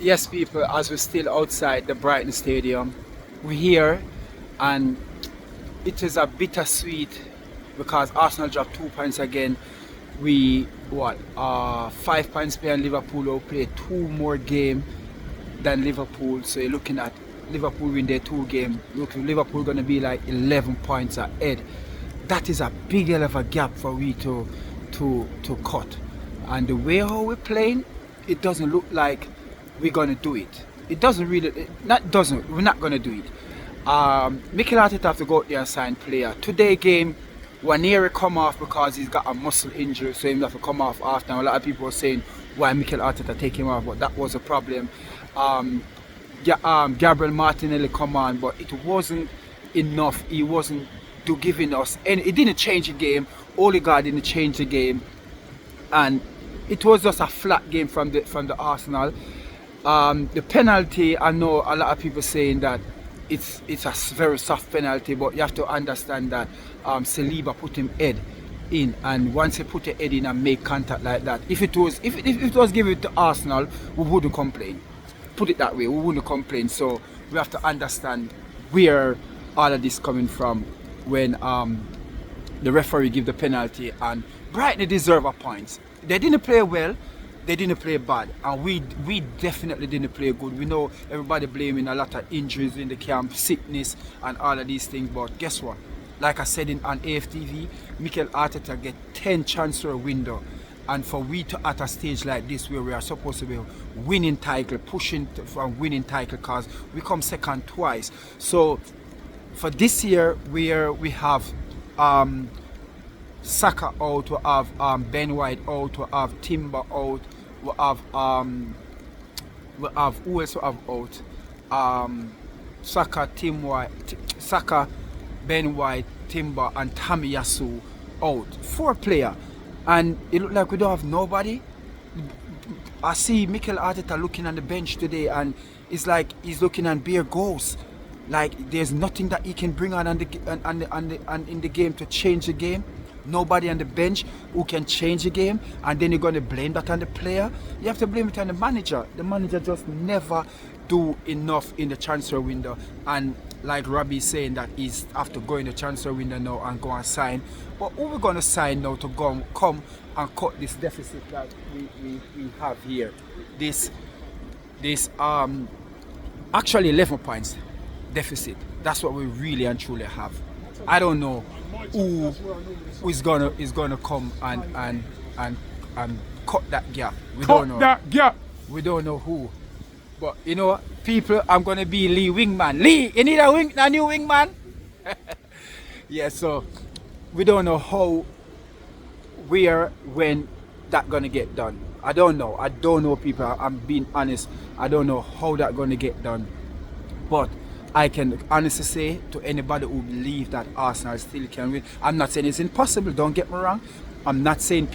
Yes, people, as we're still outside the Brighton Stadium, we're here and it is a bittersweet because Arsenal dropped 2 points again. We, 5 points behind Liverpool who play two more games than Liverpool. So you're looking at Liverpool win their two game. Look, Liverpool going to be like 11 points ahead. That is a big hell of a gap for we to cut. And the way how we're playing, it doesn't look like we're gonna do it. It doesn't really. We're not gonna do it. Mikel Arteta have to go out there and sign player. Today game, Waneri come off because he's got a muscle injury, so he have to come off after. And a lot of people were saying why Mikel Arteta take him off, but that was a problem. Gabriel Martinelli come on, but it wasn't enough. He wasn't giving us, and it didn't change the game. Odegaard didn't change the game, and it was just a flat game from the Arsenal. The penalty, I know a lot of people saying that it's a very soft penalty, but you have to understand that Saliba put him head in, and once he put the head in and make contact like that, if it was given to Arsenal, we wouldn't complain. Put it that way, we wouldn't complain. So we have to understand where all of this coming from when the referee give the penalty, and Brighton deserve a point. They didn't play well, they didn't play bad, and we definitely didn't play good. We know everybody blaming a lot of injuries in the camp, sickness and all of these things, but guess what? Like I said on AFTV, Mikel Arteta get 10 transfer window, and for we to at a stage like this where we are supposed to be winning title, pushing for winning title, because we come second twice. So for this year where we have Saka out, we have Ben White out, we have Timber out, we have who else we have out? Saka, Ben White, Timber and Tamiyasu out. 4 players, and it look like we don't have nobody. I see Mikel Arteta looking on the bench today, and it's like he's looking at bare goals. Like there's nothing that he can bring on in the game to change the game. Nobody on the bench who can change the game, and then you're going to blame that on the player. You have to blame it on the manager. The manager just never do enough in the transfer window, and like Robbie saying that he's have to go in the transfer window now and go and sign. But who we're going to sign now to come and cut this deficit that we have here? This actually 11 points deficit. That's what we really and truly have. I don't know who is gonna come and cut that gap. We don't know. We don't know who. But you know, people, I'm gonna be Lee Wingman. Lee, you need a new wingman? Yeah, so we don't know how, where, when that gonna get done. I don't know, people. I'm being honest. I don't know how that gonna get done. But I can honestly say to anybody who believes that Arsenal still can win, I'm not saying it's impossible, don't get me wrong. I'm not saying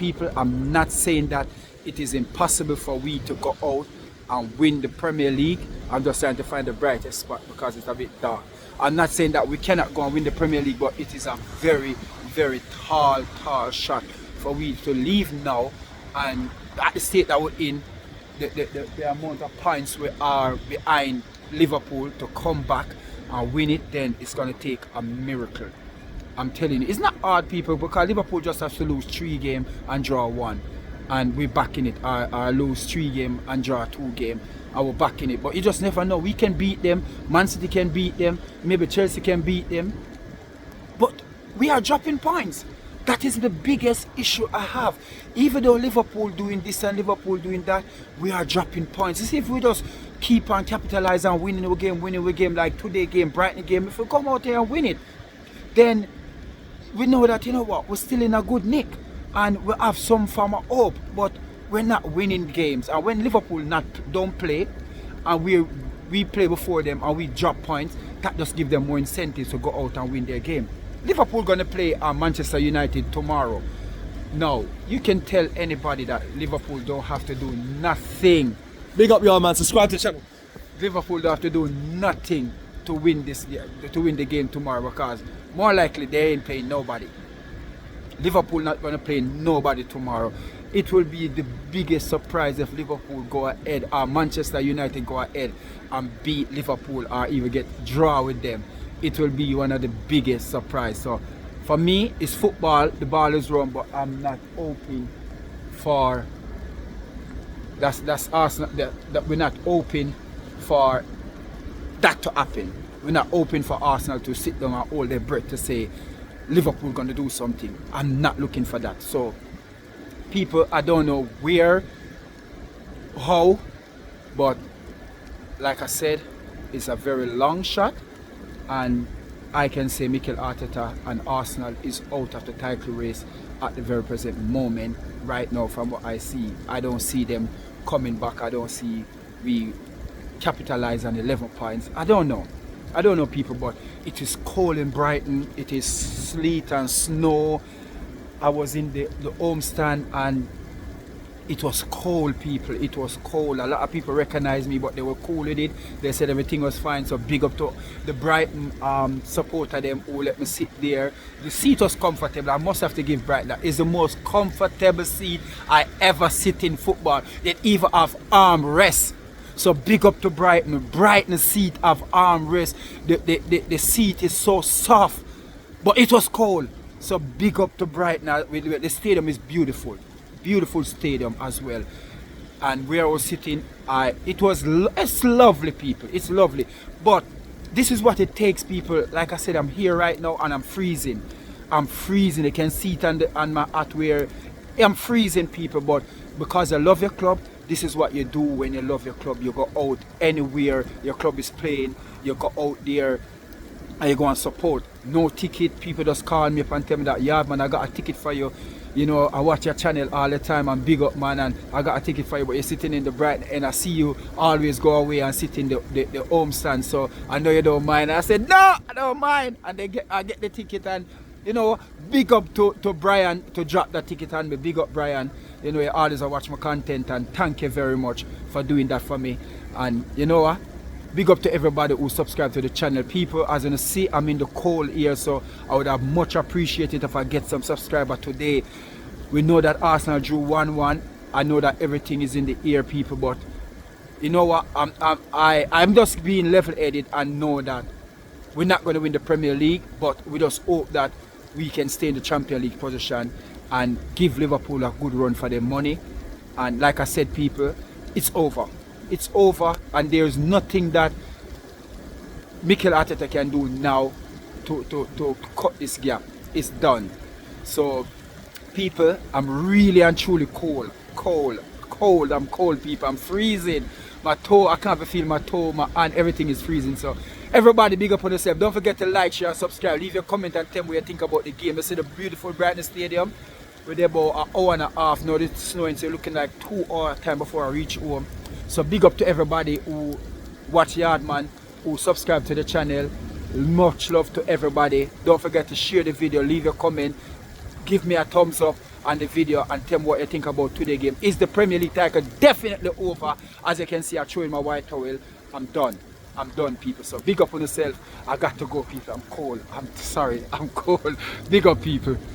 that it is impossible for we to go out and win the Premier League. I'm just trying to find the brightest spot because it's a bit dark. I'm not saying that we cannot go and win the Premier League, but it is a very, very tall shot for we to leave now, and at the state that we're in, the amount of points we are behind Liverpool, to come back and win it, then it's going to take a miracle. I'm telling you, it's not hard, people, because Liverpool just has to lose 3 games and draw 1, and we're back in it. Or lose 3 games and draw 2 games, and we're back in it. But you just never know. We can beat them, Man City can beat them, maybe Chelsea can beat them, but we are dropping points. That is the biggest issue I have. Even though Liverpool doing this and Liverpool doing that, we are dropping points. You see, if we just keep on capitalizing and winning a game like today game, Brighton game, if we come out here and win it, then we know that, you know what, we're still in a good nick and we have some form of hope, but we're not winning games. And when Liverpool don't play and we play before them and we drop points, that just gives them more incentives to go out and win their game. Liverpool gonna play Manchester United tomorrow. Now, you can tell anybody that Liverpool don't have to do nothing. Big up your man, subscribe to the channel. Liverpool don't have to do nothing to win the game tomorrow, because more likely they ain't playing nobody. Liverpool not gonna play nobody tomorrow. it will be the biggest surprise if Liverpool go ahead or Manchester United go ahead and beat Liverpool or even get draw with them. It will be one of the biggest surprise. So for me, it's football, the ball is wrong, but I'm not hoping for that's Arsenal that we're not hoping for that to happen. We're not hoping for Arsenal to sit down and hold their breath to say Liverpool gonna do something. I'm not looking for that. So people, I don't know where, how, but like I said, it's a very long shot, and I can say Mikel Arteta and Arsenal is out of the title race at the very present moment. Right now, from what I see, I don't see them coming back. I don't see we capitalize on 11 points. I don't know people, but it is cold in Brighton. It is sleet and snow. I was in the home stand and it was cold, people. It was cold. A lot of people recognized me, but they were cool with it. They said everything was fine. So big up to the Brighton supporter them who let me sit there. The seat was comfortable. I must have to give Brighton that. It's the most comfortable seat I ever sit in football. They even have armrests. So big up to Brighton. Brighton seat have armrests. The seat is so soft, but it was cold. So big up to Brighton. The stadium is beautiful. Beautiful stadium as well. And where I was sitting, it's lovely, people. It's lovely. But this is what it takes, people. Like I said, I'm here right now and I'm freezing. I'm freezing. You can see it on my hat where I'm freezing, people. But because I love your club, this is what you do when you love your club. You go out anywhere your club is playing. You go out there and you go and support. No ticket. People just call me up and tell me that, yeah, man, I got a ticket for you. You know, I watch your channel all the time and big up, man, and I got a ticket for you, but you're sitting in the Brighton and I see you always go away and sit in the home stand, so I know you don't mind. I said, no, I don't mind. And I get the ticket, and, you know, big up to Brian to drop that ticket on me. Big up, Brian. You know, you always watch my content, and thank you very much for doing that for me. And you know what? Big up to everybody who subscribe to the channel. People, as you see, I'm in the cold here, so I would have much appreciated if I get some subscriber today. We know that Arsenal drew 1-1. I know that everything is in the air, people, but you know what? I'm just being level-headed and know that we're not going to win the Premier League, but we just hope that we can stay in the Champions League position and give Liverpool a good run for their money. And like I said, people, it's over. It's over, and there's nothing that Mikel Arteta can do now to cut this gap. It's done. So, people, I'm really and truly cold. I'm cold, people. I'm freezing. My toe, I can't even feel my toe, my hand, everything is freezing. So, everybody, big up on yourself. Don't forget to like, share, and subscribe. Leave your comment and tell me what you think about the game. You see the beautiful Brighton Stadium. We're there about an hour and a half now. It's snowing, so looking like 2 hours time before I reach home. So big up to everybody who watch Yardman, who subscribe to the channel. Much love to everybody. Don't forget to share the video, leave your comment, give me a thumbs up on the video, and tell me what you think about today's game. Is the Premier League title definitely over? As you can see, I'm showing my white towel. I'm done, people. So big up on yourself. I got to go, people. I'm cold. I'm sorry. I'm cold. Big up, people.